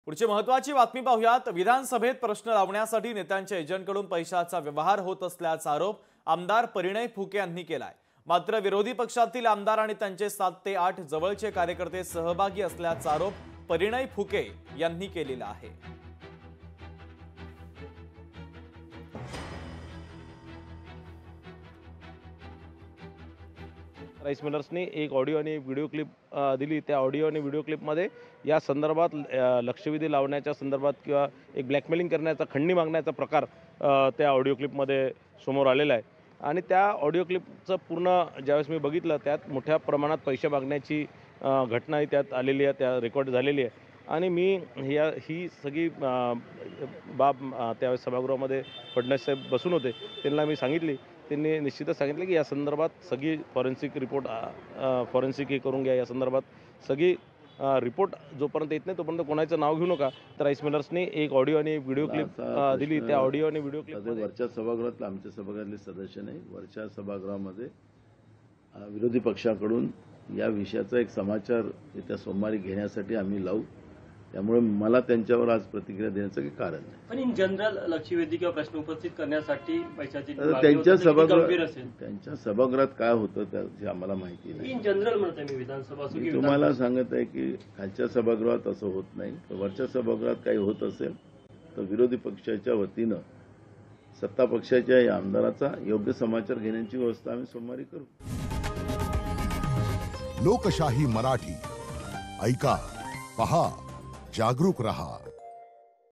पुढची महत्त्वाची बातमी पाहूयात। विधानसभेत प्रश्न लावण्यासाठी नेत्यांच्या एजंटकडून पैशाचा व्यवहार होत असल्याचा आरोप आमदार परिणय फुके यांनी केलाय। मात्र विरोधी पक्षातील आमदार आणि त्यांचे 7 ते 8 जवळचे कार्यकर्ते सहभागी असल्याचा आरोप परिणय फुके यांनी केलेला आहे। राइस मिलर्सने एक ऑडिओ आणि व्हिडिओ क्लिप दिली। त्या ऑडिओ आणि व्हिडिओ क्लिपमध्ये या संदर्भात लक्षवेधी लावण्याच्या संदर्भात किंवा एक ब्लॅकमेलिंग करण्याचा खंडणी मागण्याचा प्रकार त्या ऑडिओ क्लिपमध्ये समोर आलेला आहे। आणि त्या ऑडिओ क्लिपचं पूर्ण ज्यावेळेस मी बघितलं त्यात मोठ्या प्रमाणात पैसे मागण्याची घटनाही त्यात आलेली आहे, त्या रेकॉर्ड झालेली आहे। आणि मी ही सगळी बाब त्यावेळेस सभागृहामध्ये फडणवीस साहेब बसून होते, त्यांना मी सांगितली। त्यांनी निश्चितच सांगितलं की या संदर्भात सगळी फॉरेन्सिक रिपोर्ट फॉरेन्सिक हे करून घ्या। या संदर्भात सगळी रिपोर्ट जोपर्यंत येत नाही तोपर्यंत कोणाचं नाव घेऊ नका। तर राइस मिलर्सने एक ऑडिओ आणि व्हिडिओ क्लिप दिली। त्या ऑडिओ आणि व्हिडिओ क्लिप वरच्या सभागृहात आमच्या सभागृहातले सदस्य नाही, वरच्या सभागृहामध्ये विरोधी पक्षाकडून या विषयाचा एक समाचार येत्या सोमवारी घेण्यासाठी आम्ही लावू। त्यामुळे मला त्यांच्यावर आज प्रतिक्रिया देण्याचं काही कारण नाही। पण इन जनरल लक्षवेधी किंवा प्रश्न उपस्थित करण्यासाठी पैशाची त्यांच्या सभागृहात काय होतं त्याची आम्हाला माहिती नाही। इन जनरल म्हणते मी विधानसभा मी तुम्हाला सांगत आहे की खालच्या सभागृहात असं होत नाही, तर वरच्या सभागृहात काही होत असेल तर विरोधी पक्षाच्या वतीनं सत्ता पक्षाच्या या आमदाराचा योग्य समाचार घेण्याची व्यवस्था आम्ही सोमवारी करू। लोकशाही मराठी ऐका, पहा, जागरूक रहा।